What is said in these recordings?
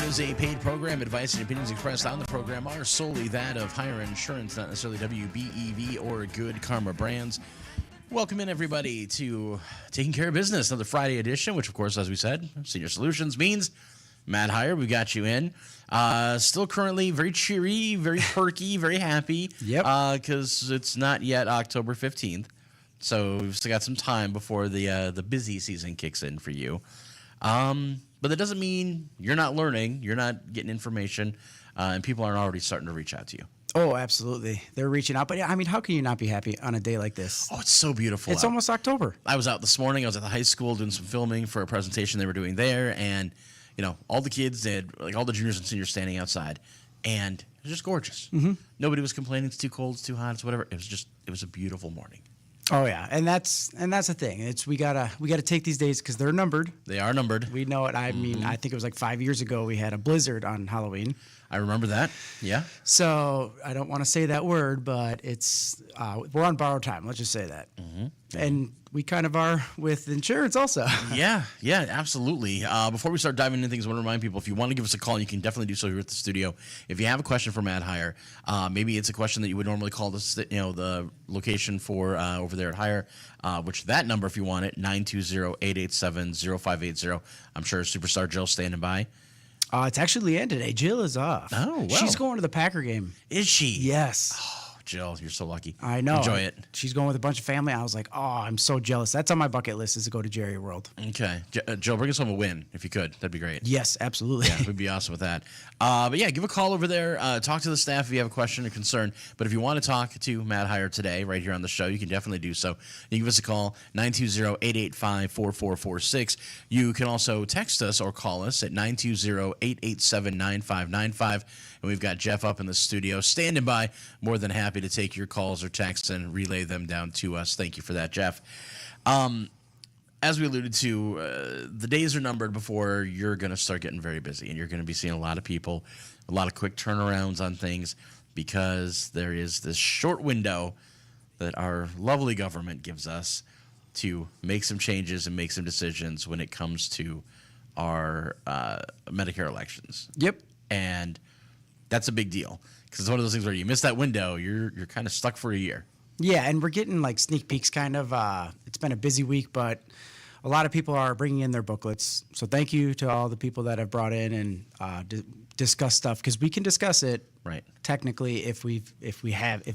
is a paid program. Advice and opinions expressed on the program are solely that of Heiar Insurance, not necessarily WBEV or Good Karma Brands. Welcome in, everybody, to Taking Care of Business, another Friday edition, which, of course, as we said, Senior Solutions means Matt Heiar. We got you in. Still currently very cheery, very perky, very happy. Yep. Because it's not yet October 15th. So we've still got some time before the busy season kicks in for you. But that doesn't mean you're not learning, you're not getting information, and people aren't already starting to reach out to you. Oh, absolutely. They're reaching out. But, I mean, how can you not be happy on a day like this? Oh, it's so beautiful. It's out. almost October. I was out this morning. I was at the high school doing some filming for a presentation they were doing there, and, you know, all the kids, they had, like, all the juniors and seniors standing outside, and it was just gorgeous. Mm-hmm. Nobody was complaining it's too cold, it's too hot, it's whatever. It was a beautiful morning. Oh yeah, and that's the thing. It's we gotta take these days because they're numbered. They are numbered. We know it. I mean, I think it was like 5 years ago we had a blizzard on Halloween. I remember that. Yeah. So I don't want to say that word, but it's we're on borrowed time. Let's just say that. Mm-hmm. And we kind of are with insurance also. Yeah, absolutely. Before we start diving into things, I want to remind people, if you want to give us a call, you can definitely do so here at the studio. If you have a question for Matt Heiar, maybe it's a question that you would normally call the location for over there at Heiar, which that number, if you want it, 920-887-0580. I'm sure Superstar Jill's standing by. It's actually Leanne today. Jill is off. Oh, wow. She's going to the Packer game. Is she? Yes. Oh, Jill, you're so lucky. I know. Enjoy it. She's going with a bunch of family. I was like, oh, I'm so jealous. That's on my bucket list, is to go to Jerry World. Okay. Jill, bring us home a win if you could. That'd be great. Yes, absolutely. Yeah, we'd be awesome with that. But yeah, give a call over there. Talk to the staff if you have a question or concern. But if you want to talk to Matt Heiar today, right here on the show, you can definitely do so. You can give us a call, 920-885-4446. You can also text us or call us at 920-887-9595. And we've got Jeff up in the studio standing by, more than happy to take your calls or texts and relay them down to us. Thank you for that, Jeff. As we alluded to, the days are numbered before you're going to start getting very busy, and you're going to be seeing a lot of people, a lot of quick turnarounds on things, because there is this short window that our lovely government gives us to make some changes and make some decisions when it comes to our Medicare elections. Yep. And that's a big deal, because it's one of those things where you miss that window, you're kind of stuck for a year. Yeah, and we're getting like sneak peeks kind of. It's been a busy week, but a lot of people are bringing in their booklets. So thank you to all the people that have brought in and discuss stuff, because we can discuss it Right. technically if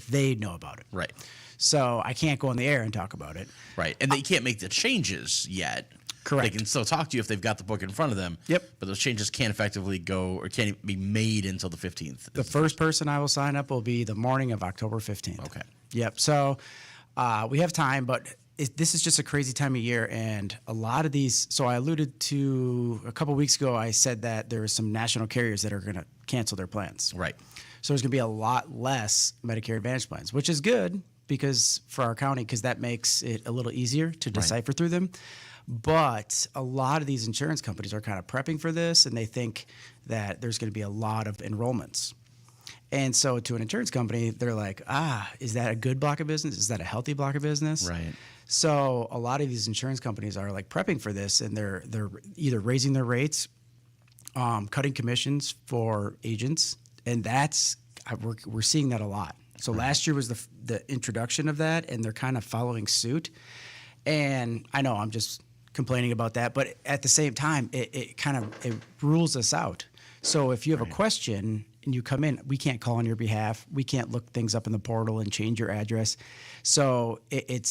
they know about it. Right. So I can't go on the air and talk about it. Right. And they can't make the changes yet. Correct. They can still talk to you if they've got the book in front of them. Yep. But those changes can't effectively go or can't be made until the 15th. The first person I will sign up will be the morning of October 15th. Okay. Yep. So we have time, but this is just a crazy time of year, and a lot of these. So I alluded to a couple weeks ago. I said that there are some national carriers that are going to cancel their plans. Right. So there's going to be a lot less Medicare Advantage plans, which is good because for our county, because that makes it a little easier to decipher through them. But a lot of these insurance companies are kind of prepping for this, and they think that there's going to be a lot of enrollments. And so to an insurance company, they're like, is that a good block of business? Is that a healthy block of business? Right. So a lot of these insurance companies are like prepping for this, and they're either raising their rates, cutting commissions for agents, and we're seeing that a lot. So last year was the introduction of that, and they're kind of following suit. And I know I'm just complaining about that, but at the same time, it rules us out. So if you have a question and you come in, we can't call on your behalf. We can't look things up in the portal and change your address. So it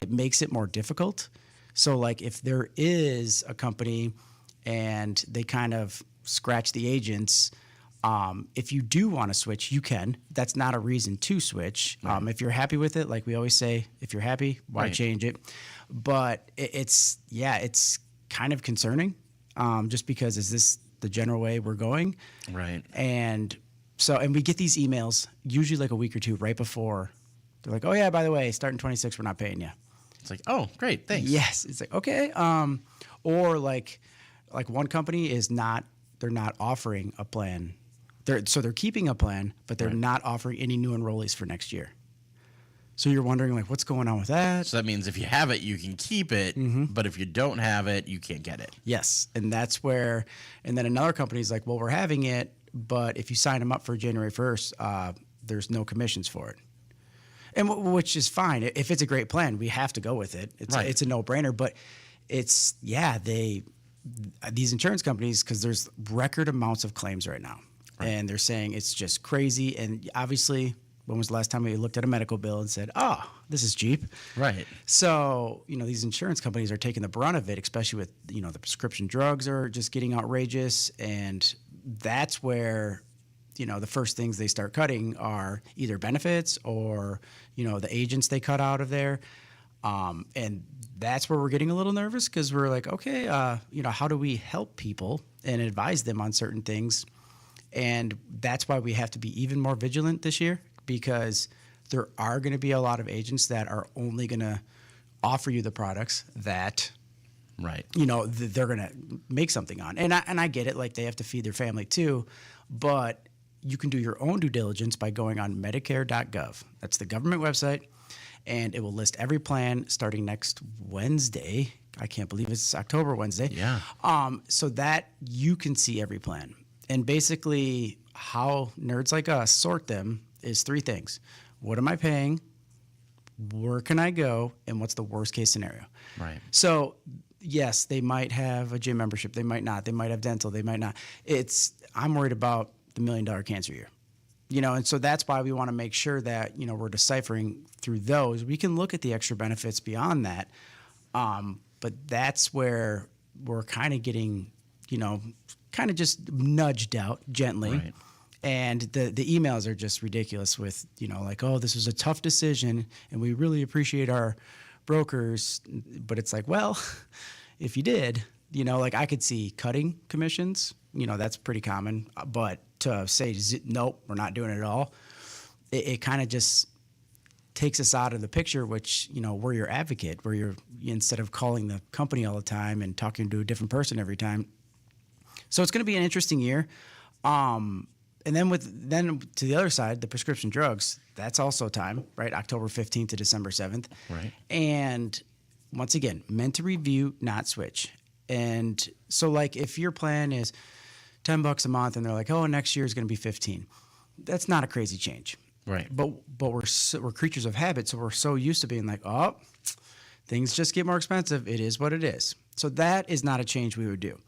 makes it more difficult. So like if there is a company and they kind of scratch the agents, if you do want to switch, you can. That's not a reason to switch. Right. If you're happy with it, like we always say, if you're happy, why change it? But it's kind of concerning, just because is this the general way we're going? Right. And we get these emails usually like a week or two right before. They're like, oh yeah, by the way, starting 26, we're not paying you. It's like, oh, great, thanks. Yes. It's like, okay. Or like one company they're not offering a plan. They're keeping a plan, but they're not offering any new enrollees for next year. So you're wondering, like, what's going on with that? So that means if you have it, you can keep it, but if you don't have it, you can't get it. Yes, and that's where, and then another company's like, well, we're having it, but if you sign them up for January 1st, there's no commissions for it. And which is fine. If it's a great plan, we have to go with it. It's a no-brainer, but it's, these insurance companies, because there's record amounts of claims right now. Right. And they're saying it's just crazy. And obviously, when was the last time we looked at a medical bill and said, oh, this is cheap? Right. So, these insurance companies are taking the brunt of it, especially with, the prescription drugs are just getting outrageous. And that's where, the first things they start cutting are either benefits or, the agents they cut out of there. And that's where we're getting a little nervous because we're like, okay, how do we help people and advise them on certain things? And that's why we have to be even more vigilant this year, because there are going to be a lot of agents that are only going to offer you the products that, right, they're going to make something on. And I get it, like they have to feed their family too, but you can do your own due diligence by going on Medicare.gov. That's the government website, and it will list every plan starting next Wednesday. I can't believe it's October Wednesday. Yeah. So that you can see every plan. And basically how nerds like us sort them is three things. What am I paying? Where can I go? And what's the worst case scenario? Right. So yes, they might have a gym membership. They might not. They might have dental. They might not. I'm worried about the $1 million cancer year. And so that's why we want to make sure that, we're deciphering through those. We can look at the extra benefits beyond that. But that's where we're kind of getting, kind of just nudged out gently. Right. And the emails are just ridiculous with, like, oh, this was a tough decision and we really appreciate our brokers. But it's like, well, if you did, like I could see cutting commissions, that's pretty common. But to say, nope, we're not doing it at all, it kind of just takes us out of the picture, which, we're your advocate, instead of calling the company all the time and talking to a different person every time. So it's going to be an interesting year. And then to the other side, the prescription drugs, that's also time, right? October 15th to December 7th. Right. And once again, meant to review, not switch. And so like if your plan is $10 a month and they're like, oh, next year is going to be 15, that's not a crazy change. Right. But we're creatures of habit. So we're so used to being like, oh, things just get more expensive. It is what it is. So that is not a change we would do.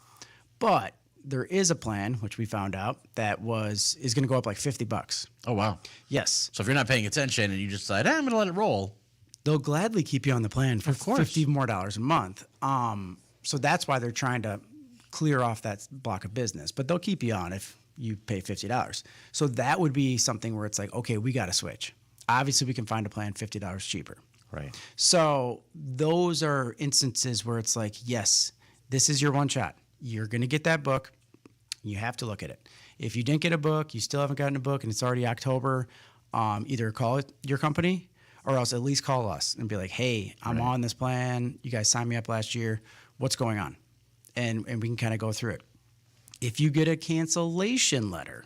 But there is a plan, which we found out, that is going to go up like $50. Oh, wow. Yes. So if you're not paying attention and you just decide, I'm going to let it roll, they'll gladly keep you on the plan for $50 more a month. So that's why they're trying to clear off that block of business. But they'll keep you on if you pay $50. So that would be something where it's like, okay, we got to switch. Obviously, we can find a plan $50 cheaper. Right. So those are instances where it's like, yes, this is your one shot. You're going to get that book. You have to look at it. If you didn't get a book, you still haven't gotten a book, and it's already October, either call your company or else at least call us and be like, hey, I'm on this plan. You guys signed me up last year. What's going on? And we can kind of go through it. If you get a cancellation letter,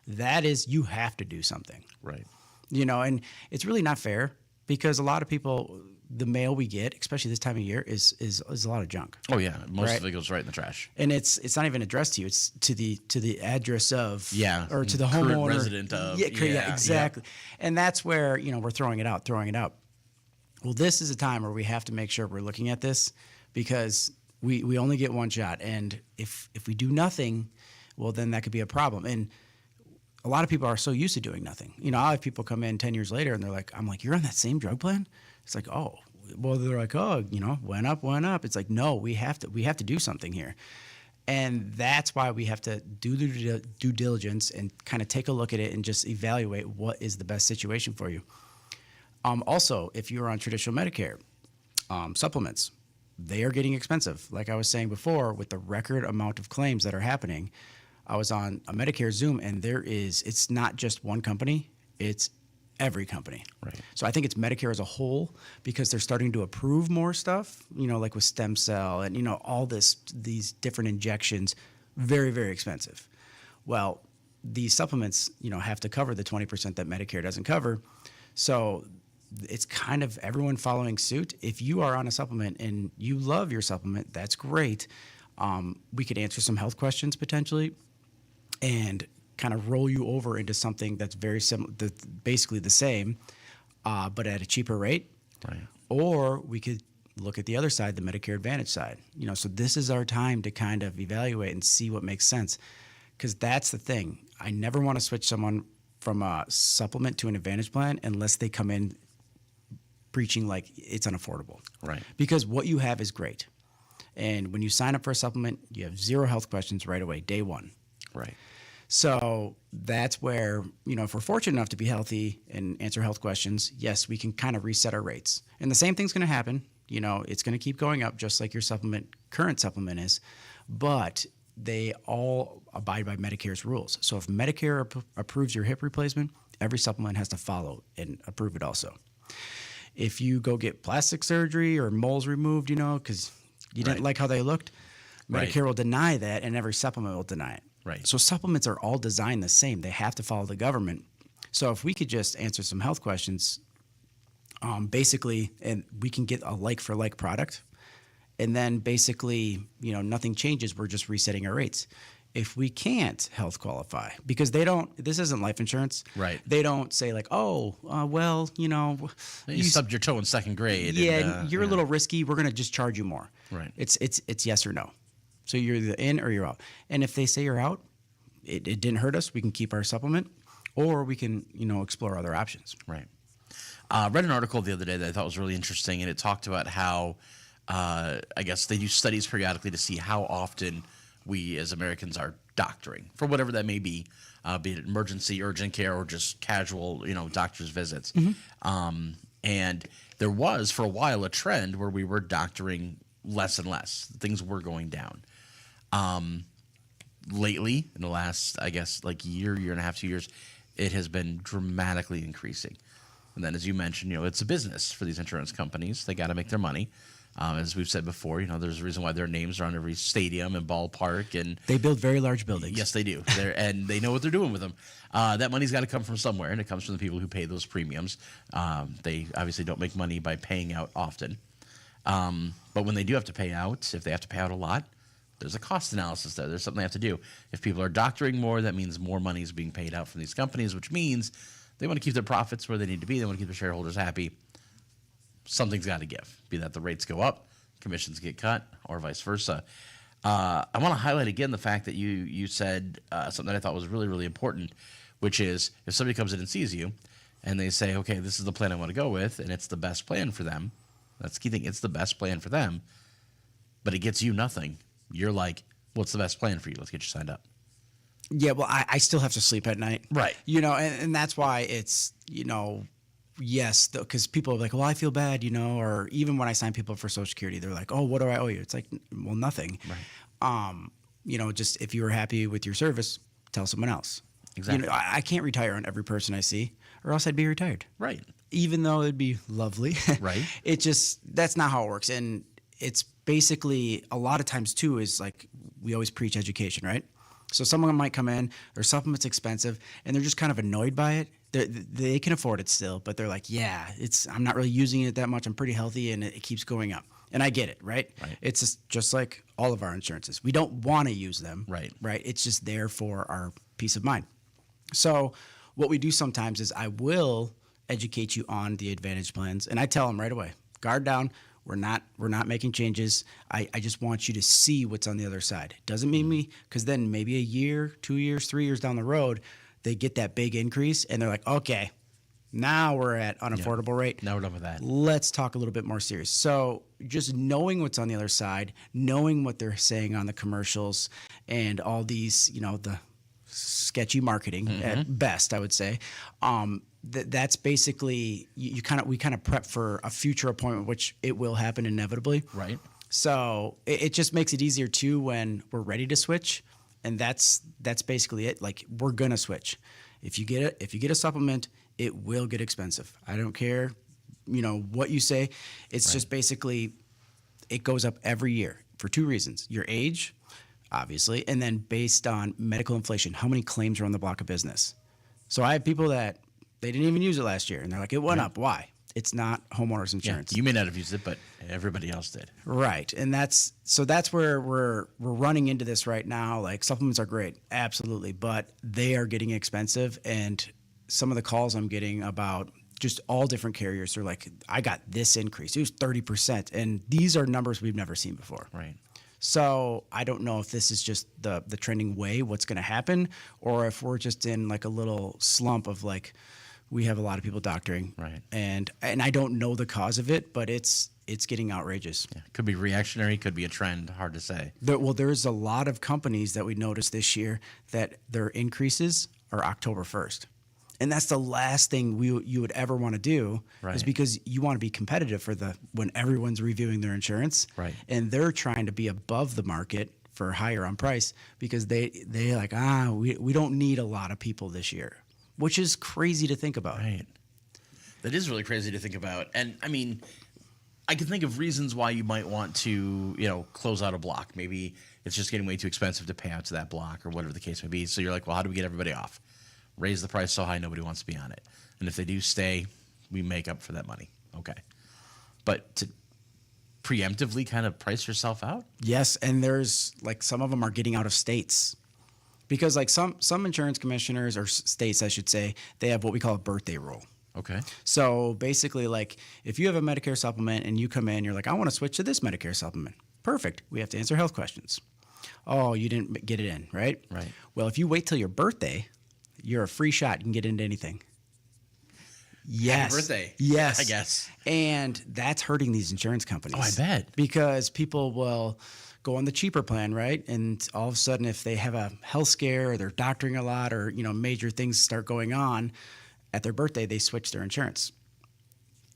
that is, you have to do something. Right. And it's really not fair because a lot of people, the mail we get, especially this time of year, is a lot of junk. Oh yeah, most of it goes right in the trash. And it's not even addressed to you. It's to the address of or to the current homeowner, resident of. Yeah, exactly. Yeah. And that's where we're throwing it out. Well, this is a time where we have to make sure we're looking at this because we only get one shot, and if we do nothing, well, then that could be a problem. And a lot of people are so used to doing nothing. I have people come in 10 years later and they're like, I'm like, you're on that same drug plan? It's like, oh, well, they're like, oh, went up. It's like, no, we have to do something here. And that's why we have to do the due diligence and kind of take a look at it and just evaluate what is the best situation for you. Also, if you're on traditional Medicare, supplements, they are getting expensive. Like I was saying before, with the record amount of claims that are happening, I was on a Medicare Zoom, and it's not just one company, it's every company. Right. So I think it's Medicare as a whole because they're starting to approve more stuff, like with stem cell and, all these different injections, very, very expensive. Well, these supplements, have to cover the 20% that Medicare doesn't cover. So it's kind of everyone following suit. If you are on a supplement and you love your supplement, that's great. We could answer some health questions potentially and kind of roll you over into something that's very similar, basically the same, but at a cheaper rate. Right. Or we could look at the other side, the Medicare Advantage side. So this is our time to kind of evaluate and see what makes sense. Because that's the thing. I never want to switch someone from a supplement to an Advantage plan unless they come in preaching like it's unaffordable. Right. Because what you have is great. And when you sign up for a supplement, you have 0 health questions right away, day one. Right. So that's where, if we're fortunate enough to be healthy and answer health questions, yes, we can kind of reset our rates. And the same thing's going to happen. It's going to keep going up just like your current supplement is. But they all abide by Medicare's rules. So if Medicare approves your hip replacement, every supplement has to follow and approve it also. If you go get plastic surgery or moles removed, because you didn't like how they looked, Medicare will deny that and every supplement will deny it. Right. So supplements are all designed the same. They have to follow the government. So if we could just answer some health questions, basically, and we can get a like-for-like product, and then basically, nothing changes. We're just resetting our rates. If we can't health qualify, because this isn't life insurance. Right. They don't say like, well, you stubbed your toe in second grade. Yeah, and, you're a little risky. We're going to just charge you more. Right. It's yes or no. So you're either in or you're out. And if they say you're out, it didn't hurt us. We can keep our supplement, or we can, explore other options. Right. Read an article the other day that I thought was really interesting, and it talked about how, I guess they do studies periodically to see how often we as Americans are doctoring for whatever that may be it emergency, urgent care, or just casual, doctor's visits. Mm-hmm. And there was for a while a trend where we were doctoring less and less. Things were going down. Lately, in the last, I guess, like year and a half, 2 years, it has been dramatically increasing. And then, as you mentioned, it's a business for these insurance companies. They got to make their money. As we've said before, there's a reason why their names are on every stadium and ballpark. And they build very large buildings. Yes, they do. And they know what they're doing with them. That money's got to come from somewhere, and it comes from the people who pay those premiums. They obviously don't make money by paying out often. But when they do have to pay out, if they have to pay out a lot, there's a cost analysis there. There's something they have to do. If people are doctoring more, that means more money is being paid out from these companies, which means they want to keep their profits where they need to be. They want to keep their shareholders happy. Something's got to give, be that the rates go up, commissions get cut, or vice versa. I want to highlight again the fact that you said something that I thought was really, really important, which is if somebody comes in and sees you and they say, okay, this is the plan I want to go with, and it's the best plan for them. That's the key thing. It's the best plan for them, but it gets you nothing. You're like, what's the best plan for you? Let's get you signed up. Yeah, well, I still have to sleep at night. Right. And that's why it's, yes, because people are like, well, I feel bad, or even when I sign people up for Social Security, they're like, oh, what do I owe you? It's like, well, nothing. Right. Just if you were happy with your service, tell someone else. Exactly. I can't retire on every person I see, or else I'd be retired. Right. Even though it'd be lovely. Right. That's not how it works. And it's basically a lot of times too is like we always preach education, right? So someone might come in, their supplement's expensive, and they're just kind of annoyed by it. They can afford it still, but they're like, yeah, I'm not really using it that much. I'm pretty healthy, and it keeps going up. And I get it, right? It's just like all of our insurances. We don't want to use them, right? It's just there for our peace of mind. So what we do sometimes is I will educate you on the Advantage plans, and I tell them right away, guard down. We're not making changes. I just want you to see what's on the other side. Doesn't mean because then maybe a year, 2 years, 3 years down the road, they get that big increase and they're like, okay, now we're at unaffordable rate. Now we're done with that. Let's talk a little bit more serious. So just knowing what's on the other side, knowing what they're saying on the commercials and all these, the sketchy marketing at best, I would say. That's basically we kind of prep for a future appointment, which it will happen inevitably. Right. So it just makes it easier too when we're ready to switch, and that's basically it. Like we're gonna switch. If you get a supplement, it will get expensive. I don't care, what you say. It's just basically it goes up every year for 2 reasons: your age, obviously, and then based on medical inflation, how many claims are on the block of business. So I have people that they didn't even use it last year, and they're like, it went up. Why? It's not homeowners Yeah, insurance. you may not have used it, but everybody else did. Right. And that's where we're running into this right now. Like, supplements are great, absolutely, but they are getting expensive. And some of the calls I'm getting about just all different carriers are like, I got this increase. It was 30%. And these are numbers we've never seen before. Right. So I don't know if this is just the trending way, what's going to happen, or if we're just in like a little slump of like, we have a lot of people doctoring. Right. And I don't know the cause of it, but it's getting outrageous. Yeah. Could be reactionary, could be a trend, hard to say. There's a lot of companies that we noticed this year that their increases are October 1st. And that's the last thing you would ever want to do, Right. is because you want to be competitive when everyone's reviewing their insurance. Right. And they're trying to be above the market for higher on price because they like, we don't need a lot of people this year, which is crazy to think about. Right. That is really crazy to think about. And I mean, I can think of reasons why you might want to, close out a block. Maybe it's just getting way too expensive to pay out to that block or whatever the case may be. So you're like, well, how do we get everybody off? Raise the price so high nobody wants to be on it. And if they do stay, we make up for that money. Okay. But to preemptively kind of price yourself out? Yes, and there's like some of them are getting out of states. Because like some insurance commissioners or states, I should say, they have what we call a birthday rule. Okay. So basically, like if you have a Medicare supplement and you come in, you're like, I want to switch to this Medicare supplement. Perfect. We have to answer health questions. Oh, you didn't get it in, right? Right. Well, if you wait till your birthday, you're a free shot. You can get into anything. Yes. Happy birthday. Yes. I guess. And that's hurting these insurance companies. Oh, I bet. Because people will go on the cheaper plan, right? And all of a sudden, if they have a health scare or they're doctoring a lot or, major things start going on at their birthday, they switch their insurance.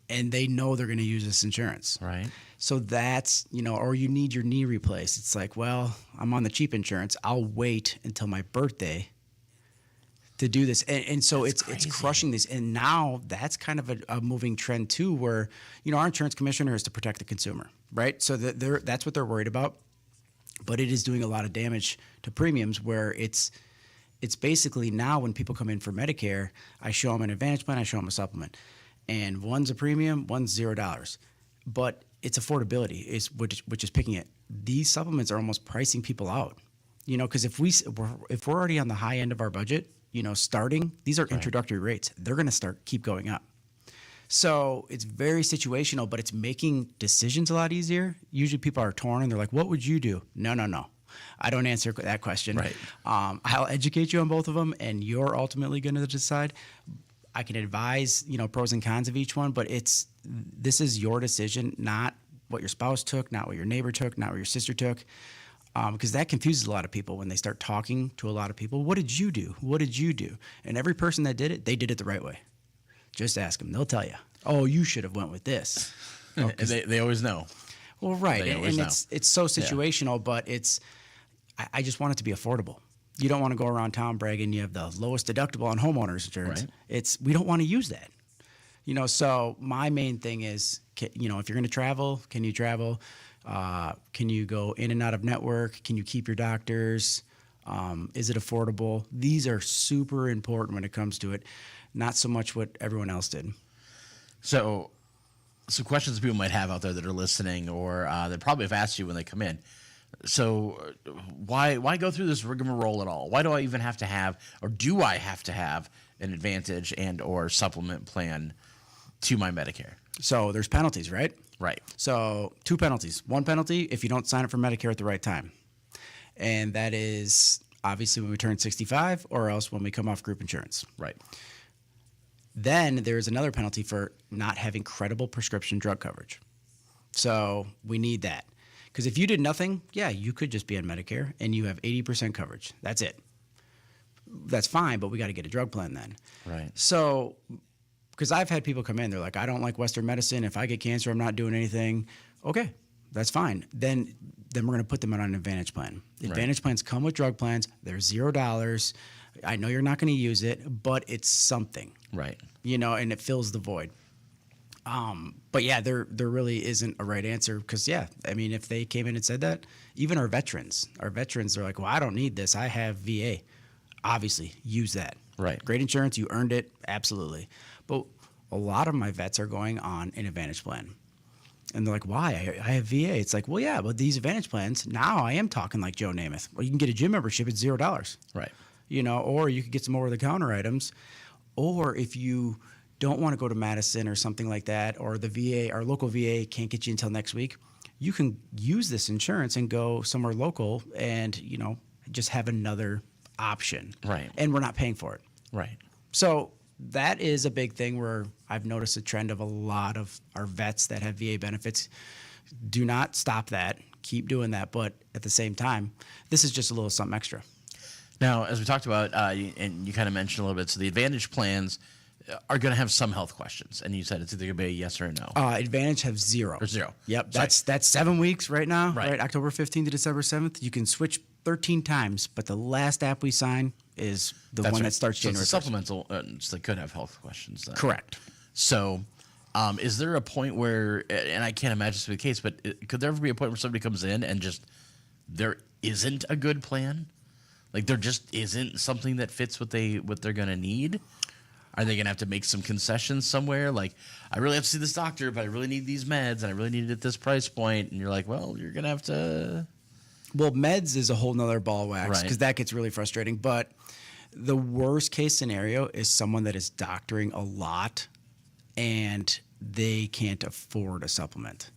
And they know they're going to use this insurance. Right. So that's, or you need your knee replaced. It's like, well, I'm on the cheap insurance. I'll wait until my birthday to do this. And so it's crushing this. And now that's kind of a moving trend too, where, our insurance commissioner is to protect the consumer, right? So that's what they're worried about. But it is doing a lot of damage to premiums where it's basically now when people come in for Medicare, I show them an Advantage plan, I show them a supplement. And one's a premium, one's $0. But it's affordability, which is picking it. These supplements are almost pricing people out. Because if we're already on the high end of our budget, starting, these are introductory rates. They're going to keep going up. So it's very situational, but it's making decisions a lot easier. Usually people are torn and they're like, what would you do? No. I don't answer that question. Right. I'll educate you on both of them, and you're ultimately going to decide. I can advise, pros and cons of each one, but this is your decision, not what your spouse took, not what your neighbor took, not what your sister took. Because that confuses a lot of people when they start talking to a lot of people. What did you do? What did you do? And every person that did it, they did it the right way. Just ask them. They'll tell you, oh, you should have went with this. And they always know. Well, right. They always And know. it's so situational, but I just want it to be affordable. You don't want to go around town bragging you have the lowest deductible on homeowners insurance. Right. We don't want to use that. So my main thing is, if you're going to travel, can you travel? Can you go in and out of network? Can you keep your doctors? Is it affordable? These are super important when it comes to it, not so much what everyone else did. So questions people might have out there that are listening or they probably have asked you when they come in. So why go through this rigmarole at all? Why do I even have to have, or do I have to have an Advantage and or supplement plan to my Medicare? So there's penalties, right? Right. So 2 penalties. One penalty if you don't sign up for Medicare at the right time. And that is obviously when we turn 65 or else when we come off group insurance. Right. Then there's another penalty for not having credible prescription drug coverage. So we need that. Because if you did nothing, you could just be on Medicare and you have 80% coverage. That's it. That's fine, but we got to get a drug plan then. Right. So, because I've had people come in, they're like, I don't like Western medicine. If I get cancer, I'm not doing anything. Okay, that's fine. Then we're going to put them on an Advantage plan. Advantage plans come with drug plans. They're $0. I know you're not going to use it, but it's something. Right. And it fills the void. But there really isn't a right answer because, if they came in and said that, even our veterans are like, well, I don't need this. I have VA. Obviously, use that. Right. Great insurance. You earned it. Absolutely. But a lot of my vets are going on an Advantage plan. And they're like, why? I have VA. It's like, well, yeah, but these Advantage plans, now I am talking like Joe Namath. Well, you can get a gym membership at $0. Right. Or you could get some over-the-counter items. Or if you don't want to go to Madison or something like that, or the VA, our local VA can't get you until next week, you can use this insurance and go somewhere local and, just have another option. Right. And we're not paying for it. Right. So that is a big thing where I've noticed a trend of a lot of our vets that have VA benefits. Do not stop that. Keep doing that. But at the same time, this is just a little something extra. Now, as we talked about, and you kind of mentioned a little bit, so the Advantage plans are going to have some health questions, and you said it's either going to be a yes or a no. Advantage have 0. Or 0. Yep, that's 7 weeks right now. Right. October 15th to December 7th. You can switch 13 times, but the last app we sign is the one that starts so January 1st. Supplemental, so they could have health questions then. Correct. So, is there a point where, and I can't imagine this to be the case, but could there ever be a point where somebody comes in and just there isn't a good plan? Like there just isn't something that fits what they're going to need? Are they going to have to make some concessions somewhere? Like, I really have to see this doctor, but I really need these meds, and I really need it at this price point. And you're like, well, you're going to have to. Well, meds is a whole nother ball of wax because Right. that gets really frustrating. But the worst case scenario is someone that is doctoring a lot and they can't afford a supplement.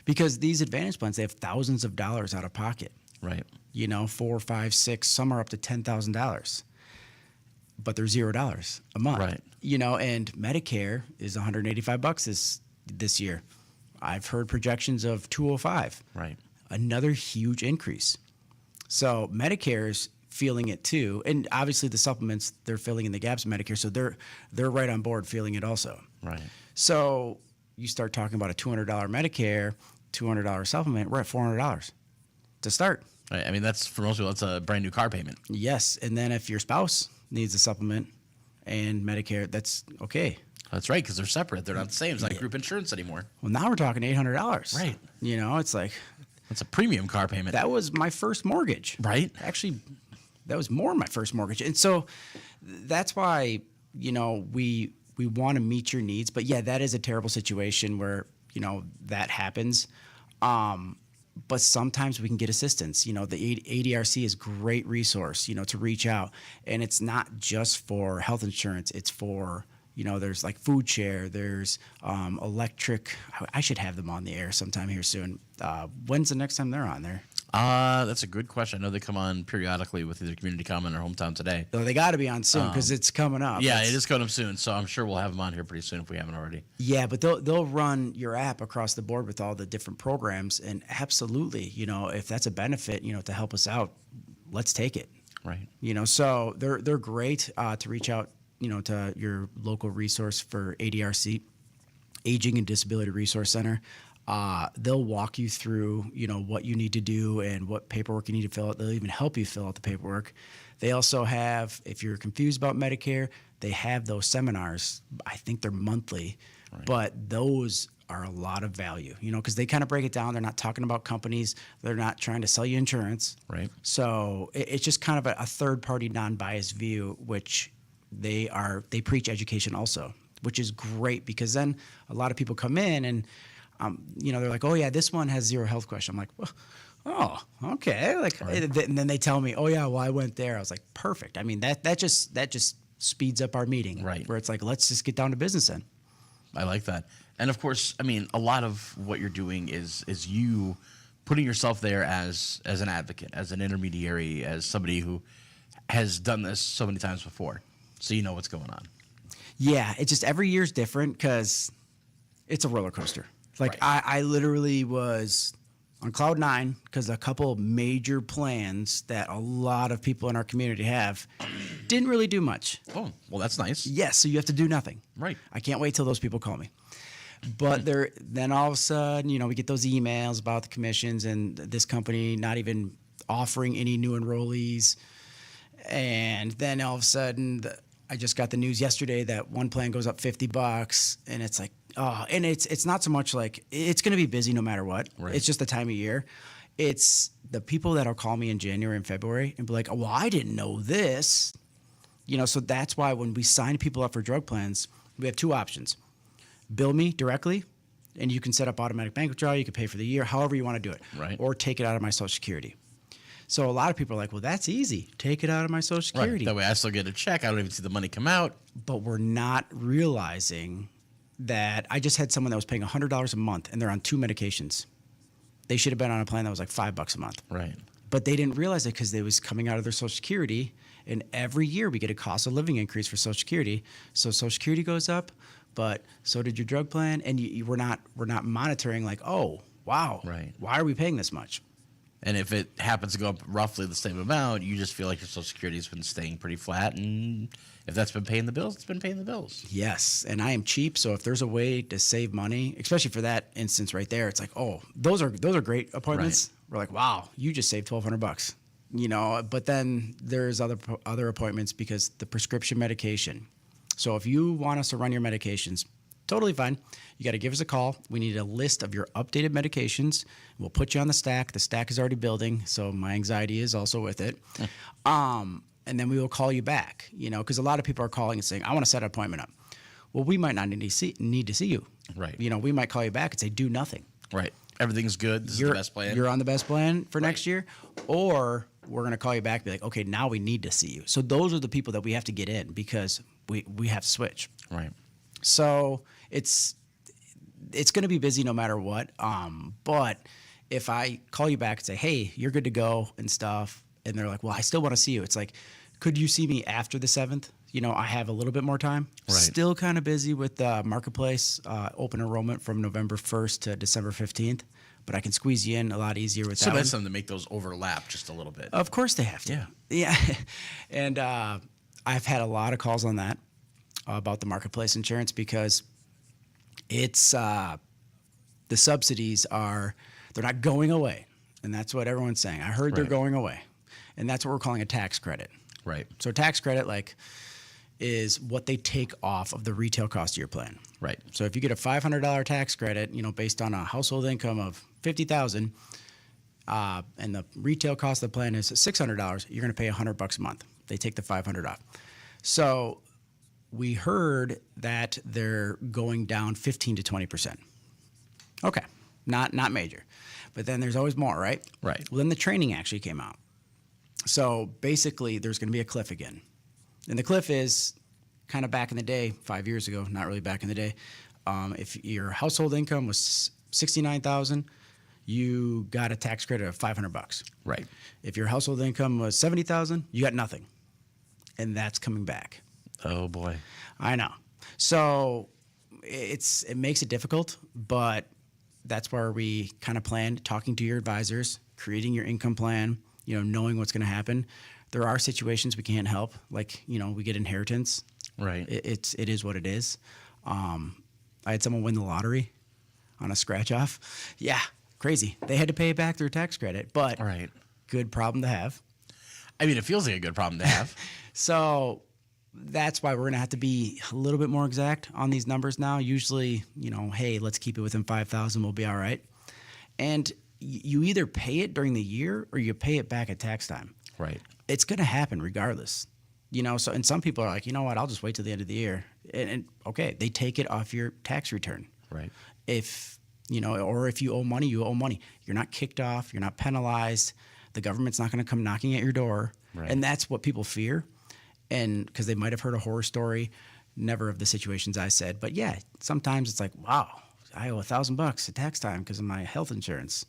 Because these Advantage plans, they have thousands of dollars out of pocket. Right. 4, 5, 6, some are up to $10,000. But they're $0 a month. Right. And Medicare is $185 this year. I've heard projections of $205. Right. Another huge increase. So Medicare is feeling it too, and obviously the supplements, they're filling in the gaps in Medicare, so they're right on board feeling it also. Right. So you start talking about a $200 Medicare, $200 supplement, we're at $400 to start. Right. I mean, that's for most people, that's a brand new car payment. Yes, and then if your spouse needs a supplement and Medicare, that's okay. That's right, because they're separate. They're not the same. It's not group insurance anymore. Well, now we're talking $800. Right. It's like That's a premium car payment. that was my first mortgage. Right. Actually, that was more my first mortgage. And so that's why, we want to meet your needs. But yeah, that is a terrible situation where, that happens. But sometimes we can get assistance. The ADRC is a great resource, to reach out. And it's not just for health insurance. It's for, there's like food share. There's electric. I should have them on the air sometime here soon. When's the next time they're on there? That's a good question. I know they come on periodically with either Community Comment or Hometown Today. So they got to be on soon because it's coming up. Yeah, it is coming up soon, so I'm sure we'll have them on here pretty soon if we haven't already. Yeah, but they'll run your app across the board with all the different programs, and absolutely, if that's a benefit, to help us out, let's take it. Right. So they're great to reach out, to your local resource for ADRC, Aging and Disability Resource Center. They'll walk you through, what you need to do and what paperwork you need to fill out. They'll even help you fill out the paperwork. They also have, if you're confused about Medicare, they have those seminars. I think they're monthly, but those are a lot of value, because they kind of break it down. They're not talking about companies. They're not trying to sell you insurance. Right. So it's just kind of a third-party, non-biased view, which they preach education also, which is great because then a lot of people come in and they're like, oh yeah, this one has 0 health question. I'm like, well, oh, okay. Like, and then they tell me, oh yeah, well I went there. I was like, perfect. I mean, that just speeds up our meeting, right? Where it's like, let's just get down to business then. I like that. And of course, I mean, a lot of what you're doing is you putting yourself there as an advocate, as an intermediary, as somebody who has done this so many times before, so you know what's going on. Yeah, it's just every year's different because it's a roller coaster. Like Right. I literally was on cloud 9 because a couple of major plans that a lot of people in our community have didn't really do much. Oh, well, that's nice. Yes, so you have to do nothing. Right. I can't wait till those people call me. But then all of a sudden, we get those emails about the commissions and this company not even offering any new enrollees. And then all of a sudden, I just got the news yesterday that one plan goes up $50, and it's like, oh, and it's not so much like it's going to be busy no matter what. Right. It's just the time of year. It's the people that'll call me in January and February and be like, oh, well, I didn't know this. So that's why when we sign people up for drug plans, we have 2 options. bill me directly, and you can set up automatic bank withdrawal. You can pay for the year, however you want to do it, Right. or take it out of my Social Security. So a lot of people are like, well, that's easy. Take it out of my Social Security. Right. That way I still get a check. I don't even see the money come out. But we're not realizing that I just had someone that was paying $100 a month, and they're on 2 medications. They should have been on a plan that was like $5 a month. Right. But they didn't realize it because they was coming out of their Social Security, and every year we get a cost of living increase for Social Security. So Social Security goes up, but so did your drug plan, and we're not monitoring like, oh wow, Right. why are we paying this much? And if it happens to go up roughly the same amount, you just feel like your Social Security has been staying pretty flat. And if that's been paying the bills, it's been paying the bills. Yes, and I am cheap, so if there's a way to save money, especially for that instance right there, it's like, oh, those are great appointments. Right. We're like, wow, you just saved $1,200, you know. But then there's other appointments because the prescription medication. So if you want us to run your medications, totally fine. You got to give us a call. We need a list of your updated medications. We'll put you on the stack. The stack is already building, so my anxiety is also with it. And then we will call you back, you know, because a lot of people are calling and saying, I want to set an appointment up. Well, we might not need to see you. Right. You know, we might call you back and say, do nothing. Right. Everything's good. This is the best plan. You're on the best plan for next year. Or we're going to call you back and be like, okay, now we need to see you. So those are the people that we have to get in because we have to switch. Right. So it's going to be busy no matter what. But if I call you back and say, hey, you're good to go and stuff, and they're like, well, I still want to see you. It's like, could you see me after the 7th? You know, I have a little bit more time. Right. Still kind of busy with Marketplace open enrollment from November 1st to December 15th. But I can squeeze you in a lot easier with that. So one. that's something to make those overlap just a little bit. Of course they have to. Yeah. Yeah. And I've had a lot of calls on that about the Marketplace insurance because it's the subsidies they're not going away. And that's what everyone's saying. I heard they're Right. going away. And that's what we're calling a tax credit. Right. So tax credit is what they take off of the retail cost of your plan. Right. So if you get a $500 tax credit, you know, based on a household income of $50,000, and the retail cost of the plan is $600, you're going to pay $100 a month. They take the $500 off. So we heard that they're going down 15 to 20%. Okay, not major, but then there's always more, right? Right. Well, then the training actually came out. So basically, there's going to be a cliff again, and the cliff is kind of back in the day, 5 years ago, not really back in the day. If your household income was $69,000, you got a tax credit of $500. Right. If your household income was $70,000, you got nothing, and that's coming back. Oh boy. I know. So it makes it difficult, but that's where we kind of planned talking to your advisors, creating your income plan, you know, knowing what's going to happen. There are situations we can't help, like, you know, we get inheritance. Right. It is what it is. I had someone win the lottery on a scratch off. Yeah, crazy. They had to pay back their tax credit, but Right. good problem to have. I mean, it feels like a good problem to have. So that's why we're going to have to be a little bit more exact on these numbers now. Usually, you know, hey, let's keep it within 5,000. We'll be all right. And you either pay it during the year or you pay it back at tax time. Right. It's going to happen regardless. You know, so, and some people are like, you know what, I'll just wait till the end of the year. And okay, they take it off your tax return. Right. If, you know, or if you owe money, you owe money. You're not kicked off. You're not penalized. The government's not going to come knocking at your door. Right. And that's what people fear. And because they might have heard a horror story, never of the situations I said. But yeah, sometimes it's like, wow, I owe $1,000 at tax time because of my health insurance.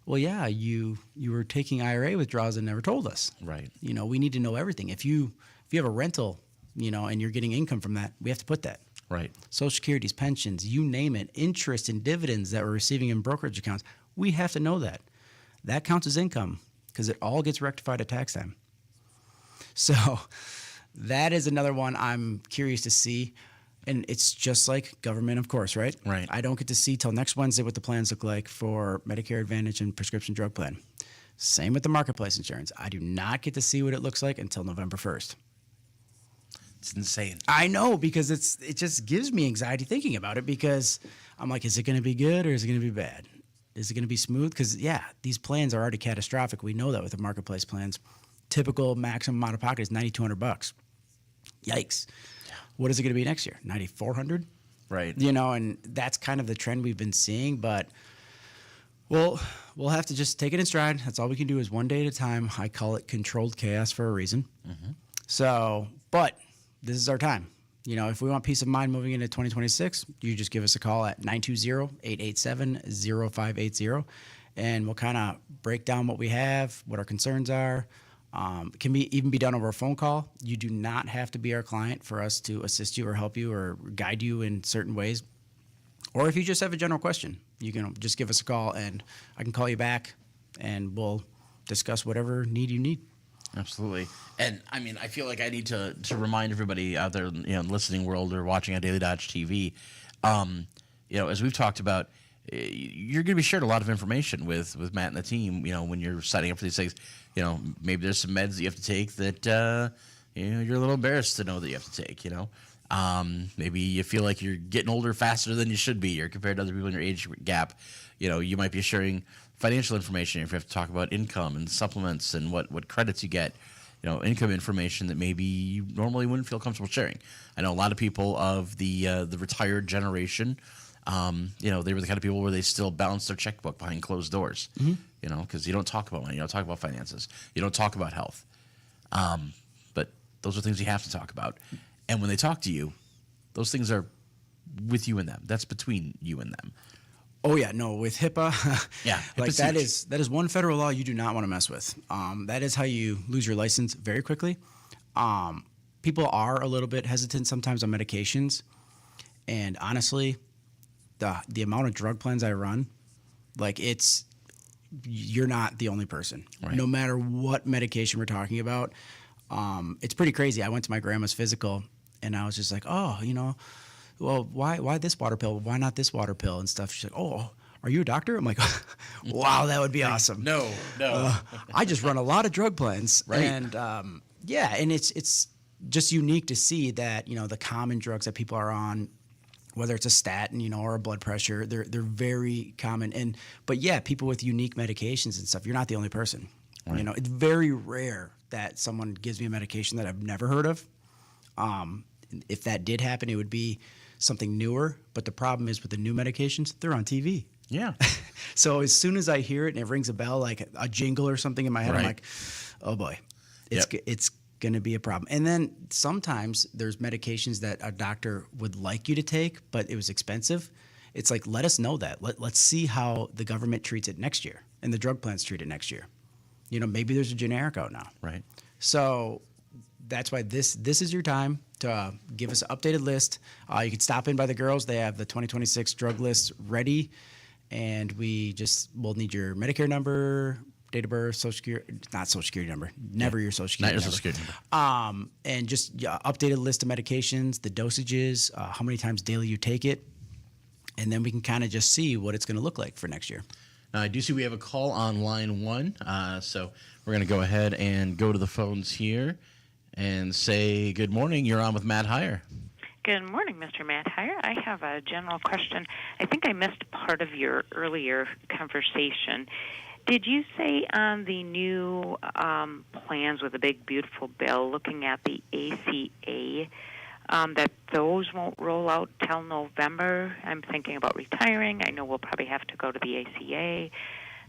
Well, yeah, you were taking IRA withdrawals and never told us. Right. You know, we need to know everything. If you have a rental, you know, and you're getting income from that, we have to put that. Right. Social Securities, pensions, you name it, interest and dividends that we're receiving in brokerage accounts, we have to know that. That counts as income because it all gets rectified at tax time. So that is another one I'm curious to see. And it's just like government, of course, right? Right. I don't get to see till next Wednesday what the plans look like for Medicare Advantage and prescription drug plan. Same with the Marketplace insurance. I do not get to see what it looks like until November 1st. It's insane. I know, because it just gives me anxiety thinking about it, because I'm like, is it going to be good or is it going to be bad? Is it going to be smooth? Because, yeah, these plans are already catastrophic. We know that with the Marketplace plans. Typical maximum out of pocket is $9,200. Yikes. Yeah. What is it going to be next year? $9,400? Right. And that's kind of the trend we've been seeing. But we'll have to just take it in stride. That's all we can do is one day at a time. I call it controlled chaos for a reason. So, but this is our time. If we want peace of mind moving into 2026, you just give us a call at 920-887-0580, and we'll kind of break down what we have, what our concerns are. It can even be done over a phone call. You do not have to be our client for us to assist you or help you or guide you in certain ways. Or if you just have a general question, you can just give us a call, and I can call you back, and we'll discuss whatever need you need. Absolutely. And I mean, I feel like I need to remind everybody out there, in the listening world or watching on Daily Dodge TV, as we've talked about, you're going to be shared a lot of information with Matt and the team, when you're signing up for these things. Maybe there's some meds that you have to take that, you're a little embarrassed to know that you have to take, Maybe you feel like you're getting older faster than you should be, or compared to other people in your age gap. You might be sharing financial information if you have to talk about income and supplements and what credits you get. Income information that maybe you normally wouldn't feel comfortable sharing. I know a lot of people of the retired generation. They were the kind of people where they still balance their checkbook behind closed doors. Because you don't talk about money, you don't talk about finances, you don't talk about health. But those are things you have to talk about. And when they talk to you, those things are with you and them. That's between you and them. Oh yeah, no, with HIPAA, HIPAA's that is one federal law you do not want to mess with. That is how you lose your license very quickly. People are a little bit hesitant sometimes on medications, and honestly, the amount of drug plans I run, you're not the only person. Right. No matter what medication we're talking about, it's pretty crazy. I went to my grandma's physical, and I was just like, well, why this water pill? Why not this water pill and stuff? She's like, oh, are you a doctor? I'm like, wow, that would be awesome. No. I just run a lot of drug plans. Right. And and it's just unique to see that, the common drugs that people are on, whether it's a statin, or a blood pressure, they're very common. But people with unique medications and stuff, you're not the only person. Right. It's very rare that someone gives me a medication that I've never heard of. If that did happen, it would be something newer. But the problem is with the new medications, they're on TV. Yeah. So as soon as I hear it and it rings a bell, like a jingle or something in my head, Right. I'm like, oh boy, it's going to be a problem. And then sometimes there's medications that a doctor would like you to take, but it was expensive. It's like, let us know that. Let's see how the government treats it next year and the drug plans treat it next year. Maybe there's a generic out now. Right. So that's why this is your time to give us an updated list. You can stop in by the girls. They have the 2026 drug list ready. And we'll need your Medicare number, date of birth, Social Security, not Social Security number, never your Social Security Not your number. Social Security number. And just updated list of medications, the dosages, how many times daily you take it. And then we can kind of just see what it's going to look like for next year. Now, I do see we have a call on line one. So we're going to go ahead and go to the phones here and say good morning. You're on with Matt Heiar. Good morning, Mr. Matt Heiar. I have a general question. I think I missed part of your earlier conversation. Did you say on the new plans with the big, beautiful bill looking at the ACA that those won't roll out till November? I'm thinking about retiring. I know we'll probably have to go to the ACA.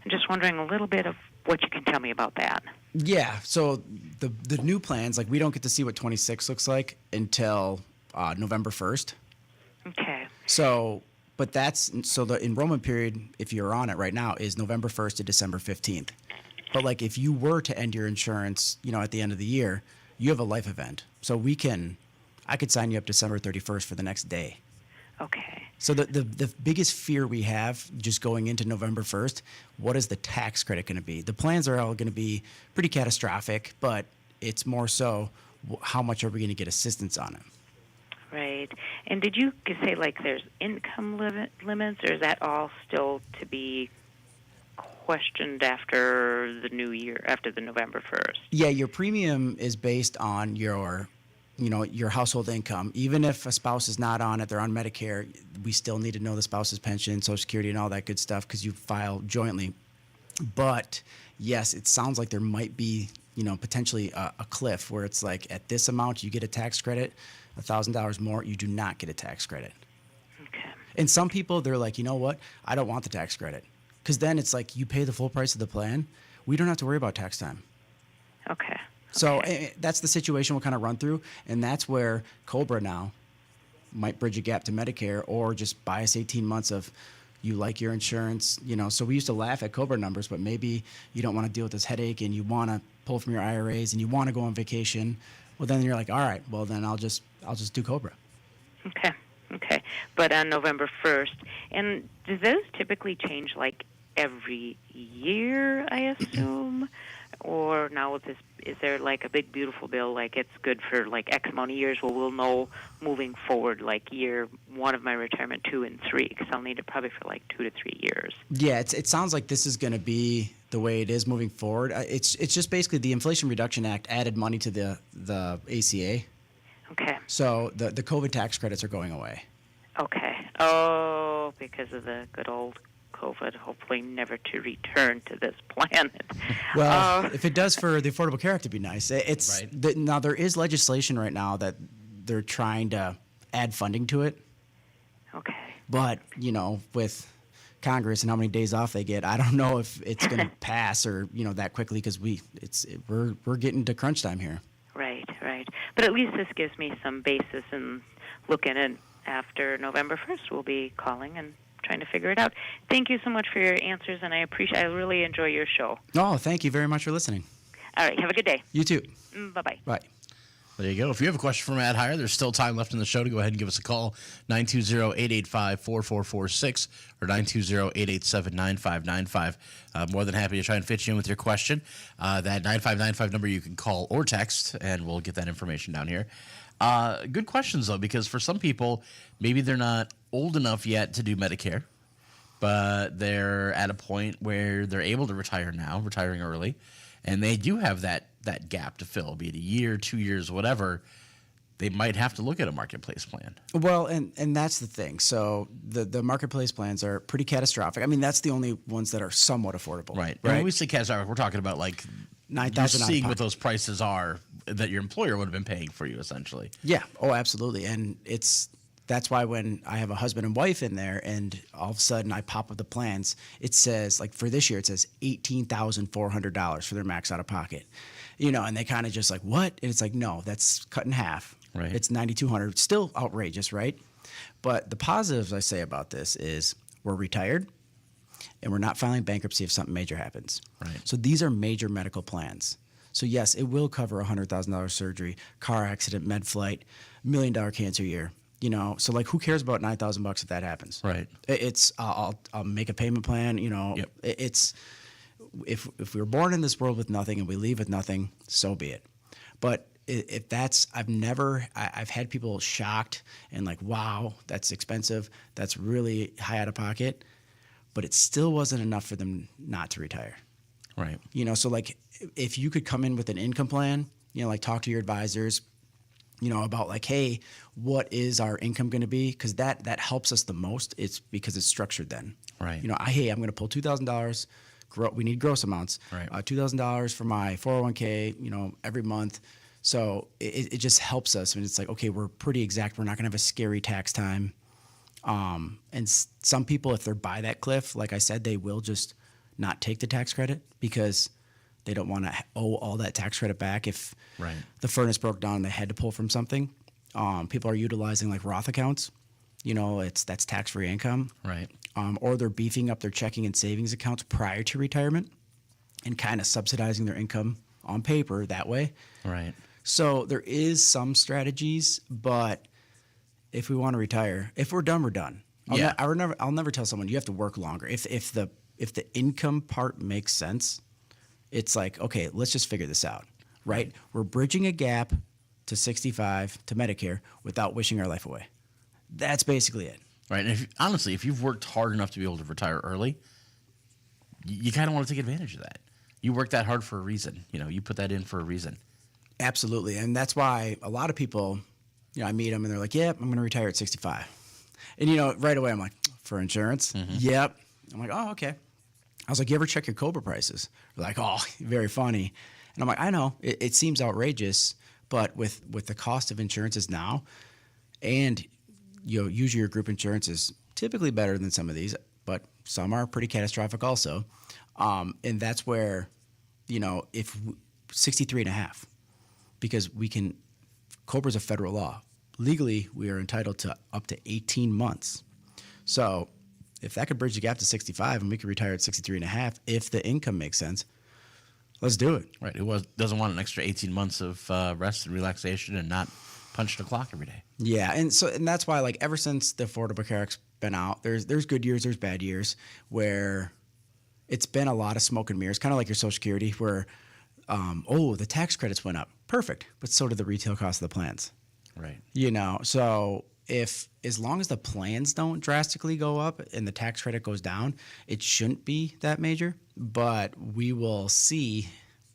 I'm just wondering a little bit of what you can tell me about that. Yeah, so the new plans, we don't get to see what 26 looks like until November 1st. Okay. So the enrollment period, if you're on it right now, is November 1st to December 15th. But if you were to end your insurance, at the end of the year, you have a life event. So I could sign you up December 31st for the next day. Okay. So the biggest fear we have just going into November 1st, what is the tax credit going to be? The plans are all going to be pretty catastrophic, but it's more so how much are we going to get assistance on it? Right. And did you say there's income limits, or is that all still to be questioned after the new year, after the November 1st? Yeah, your premium is based on your household income. Even if a spouse is not on it, they're on Medicare, we still need to know the spouse's pension, Social Security, and all that good stuff because you file jointly. But yes, it sounds like there might be, potentially a cliff where it's at this amount you get a tax credit, $1,000 more you do not get a tax credit. And some people, they're like, you know what? I don't want the tax credit. Because then it's like you pay the full price of the plan. We don't have to worry about tax time. Okay. So Okay. that's the situation we'll kind of run through. And that's where Cobra now might bridge a gap to Medicare, or just buy us 18 months of you like your insurance. So we used to laugh at Cobra numbers, but maybe you don't want to deal with this headache and you want to pull from your IRAs and you want to go on vacation. Well, then you're like, all right, well, then I'll just do Cobra. Okay. Okay. But on November 1st, and do those typically change like every year, I assume? Or now with this, is there like a big beautiful bill, like it's good for like X amount of years? Well, we'll know moving forward, like year 1 of my retirement, 2 and 3, because I'll need it probably for like 2 to 3 years. Yeah, it sounds like this is going to be the way it is moving forward. It's just basically the Inflation Reduction Act added money to the ACA. Okay. So the COVID tax credits are going away. Okay. Oh, because of the good old COVID, hopefully never to return to this planet. Well, if it does for the Affordable Care Act, it'd be nice. It's Right. now there is legislation right now that they're trying to add funding to it, Okay. but with Congress and how many days off they get, I don't know if it's going to pass or that quickly, because we're getting to crunch time here. Right, right. But at least this gives me some basis in looking in. After November 1st, we'll be calling and trying to figure it out. Thank you so much for your answers, and I really enjoy your show. Oh, thank you very much for listening. All right, have a good day. You too. Bye-bye. Bye. There you go. If you have a question for Matt Heiar, there's still time left in the show to go ahead and give us a call, 920-885-4446 or 920-887-9595. More than happy to try and fit you in with your question. That 9595 number you can call or text, and we'll get that information down here. Good questions, though, because for some people, maybe they're not old enough yet to do Medicare, but they're at a point where they're able to retire now, retiring early, and they do have that gap to fill, be it a year, 2 years, whatever. They might have to look at a marketplace plan. Well, and that's the thing. So the marketplace plans are pretty catastrophic. I mean, that's the only ones that are somewhat affordable. Right. And when we say catastrophic, we're talking about like $9,000 you're seeing what those prices are that your employer would have been paying for you, essentially. Yeah. Oh, absolutely. And that's why when I have a husband and wife in there and all of a sudden I pop up the plans, it says, like for this year, it says $18,400 for their max out of pocket. And they kind of just like, what? And it's like, no, that's cut in half. Right. It's $9,200. Still outrageous, right? But the positives I say about this is we're retired and we're not filing bankruptcy if something major happens. Right. So these are major medical plans. So yes, it will cover $100,000 surgery, car accident, med flight, $1 million cancer year. So like, who cares about $9,000 if that happens? Right. It's I'll make a payment plan. Yep. It's if we were born in this world with nothing and we leave with nothing, so be it. But if that's I've had people shocked and like, wow, that's expensive. That's really high out of pocket. But it still wasn't enough for them not to retire. Right. So like if you could come in with an income plan, like talk to your advisors, about like, hey, what is our income going to be? Because that helps us the most. It's because it's structured then. Right. Hey, I'm going to pull $2,000. We need gross amounts. Right. $2,000 for my 401k, every month. So it just helps us. And it's like, okay, we're pretty exact. We're not going to have a scary tax time. And some people, if they're by that cliff, like I said, they will just not take the tax credit because they don't want to owe all that tax credit back if Right. the furnace broke down and they had to pull from something. People are utilizing like Roth accounts. That's tax-free income. Right. Or they're beefing up their checking and savings accounts prior to retirement and kind of subsidizing their income on paper that way. Right. So there is some strategies, but if we want to retire, if we're done, we're done. I'll never tell someone you have to work longer. If the income part makes sense, it's like, okay, let's just figure this out, right? We're bridging a gap to 65 to Medicare without wishing our life away. That's basically it. Right. And honestly, if you've worked hard enough to be able to retire early, you kind of want to take advantage of that. You worked that hard for a reason. You put that in for a reason. Absolutely. And that's why a lot of people, I meet them and they're like, yep, I'm going to retire at 65. And, right away I'm like, for insurance? Mm-hmm. Yep. I'm like, oh, okay. I was like, you ever check your COBRA prices? They're like, oh, very funny. And I'm like, I know, it seems outrageous, but with the cost of insurances now, and usually your group insurance is typically better than some of these, but some are pretty catastrophic also. And that's where, if 63 and a half, because COBRA's a federal law. Legally, we are entitled to up to 18 months. So if that could bridge the gap to 65 and we could retire at 63 and a half, if the income makes sense, let's do it. Right. Who doesn't want an extra 18 months of rest and relaxation and not punch the clock every day? Yeah, and that's why, like, ever since the Affordable Care Act's been out, there's good years, there's bad years, where it's been a lot of smoke and mirrors, kind of like your Social Security, where the tax credits went up, perfect, but so did the retail cost of the plans. Right. So as long as the plans don't drastically go up and the tax credit goes down, it shouldn't be that major. But we will see,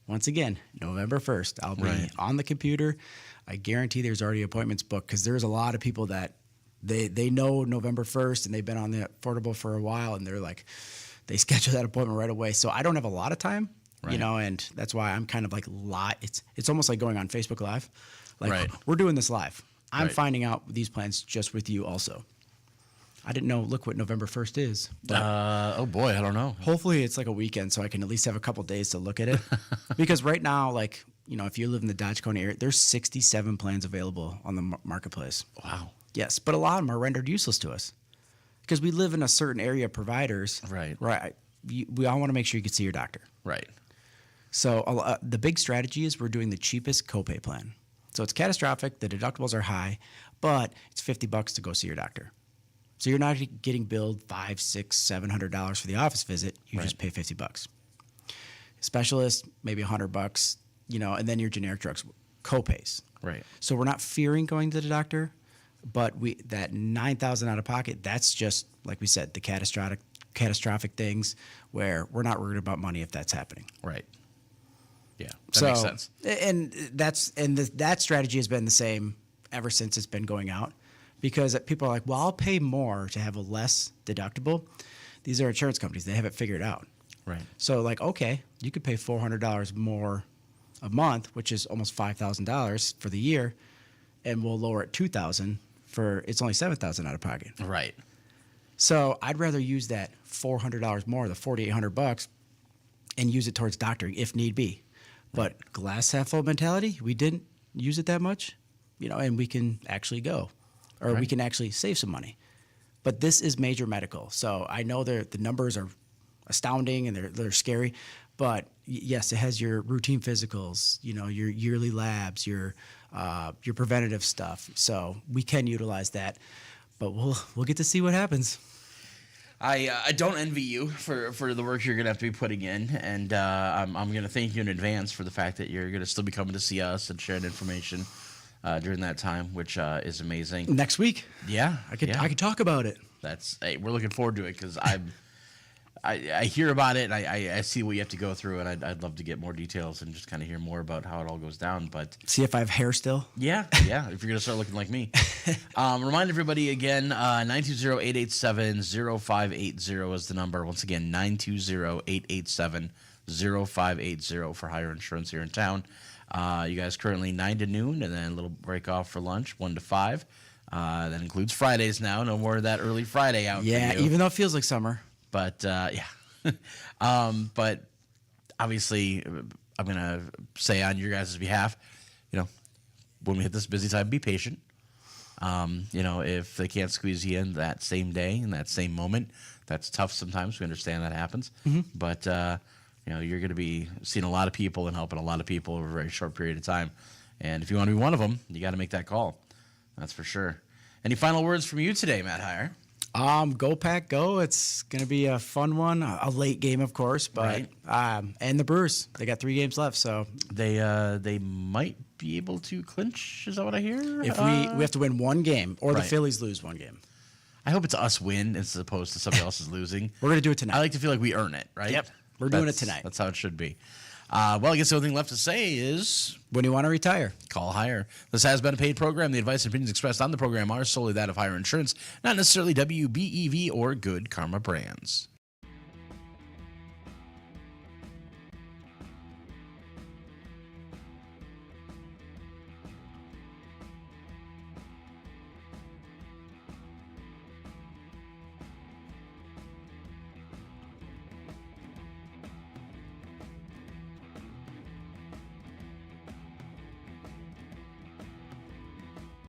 once again, November 1st. I'll be on the computer. I guarantee there's already appointments booked, because there's a lot of people that they know November 1st and they've been on the Affordable for a while, and they're like, they schedule that appointment right away. So I don't have a lot of time, and that's why I'm kind of like it's almost like going on Facebook Live. Like, we're doing this live. I'm finding out these plans just with you also. I didn't know, look what November 1st is. Oh, boy, I don't know. Hopefully it's like a weekend so I can at least have a couple days to look at it. Because right now, like, if you live in the Dodge County area, there's 67 plans available on the marketplace. Wow. Yes, but a lot of them are rendered useless to us because we live in a certain area of providers. Right. We all want to make sure you can see your doctor. Right. So the big strategy is we're doing the cheapest copay plan. So it's catastrophic. The deductibles are high, but it's $50 to go see your doctor. So you're not getting billed $500, $600, $700 for the office visit. You just pay $50. Specialist, maybe $100, and then your generic drugs, copays. Right. So we're not fearing going to the doctor, but that $9,000 out of pocket, that's just, like we said, the catastrophic things where we're not worried about money if that's happening. Right. Yeah, that makes sense. And that strategy has been the same ever since it's been going out, because people are like, well, I'll pay more to have a less deductible. These are insurance companies. They have it figured out. Right. So, like, okay, you could pay $400 more a month, which is almost $5,000 for the year, and we'll lower it $2,000 for it's only $7,000 out of pocket. Right. So I'd rather use that $400 more, the $4,800, and use it towards doctoring if need be. But glass half full mentality, we didn't use it that much, and we can actually go, or we can actually save some money. But this is major medical, so I know the numbers are astounding and they're scary. But yes, it has your routine physicals, your yearly labs, your preventative stuff. So we can utilize that, but we'll get to see what happens. I don't envy you for the work you're gonna have to be putting in, and I'm gonna thank you in advance for the fact that you're gonna still be coming to see us and sharing information during that time, which is amazing. Next week, I could talk about it. We're looking forward to it because I hear about it and I see what you have to go through, and I'd love to get more details and just kind of hear more about how it all goes down. But see if I have hair still. Yeah. If you're gonna start looking like me, remind everybody again: 920-887-0580 is the number. Once again, 920-887-0580 for Heiar Insurance here in town. You guys currently 9 to noon, and then a little break off for lunch, 1 to 5. That includes Fridays now. No more of that early Friday out. Yeah, for you. even though it feels like summer. But but obviously, I'm gonna say on your guys' behalf, when we hit this busy time, be patient. If they can't squeeze you in that same day, in that same moment, that's tough sometimes. We understand that happens. Mm-hmm. But, you're going to be seeing a lot of people and helping a lot of people over a very short period of time. And if you want to be one of them, you got to make that call. That's for sure. Any final words from you today, Matt Heiar? Go Pack Go. It's going to be a fun one, a late game, of course, but and the Brewers, they got 3 games left, so they might be able to clinch. Is that what I hear? If we have to win one game, or the Phillies lose one game. I hope it's us win as opposed to somebody else is losing. We're going to do it tonight. I like to feel like we earn it, right? Yep, we're doing it tonight. That's how it should be. Well, I guess the only thing left to say is, when you want to retire, call Heiar. This has been a paid program. The advice and opinions expressed on the program are solely that of Heiar Insurance, not necessarily WBEV or Good Karma Brands.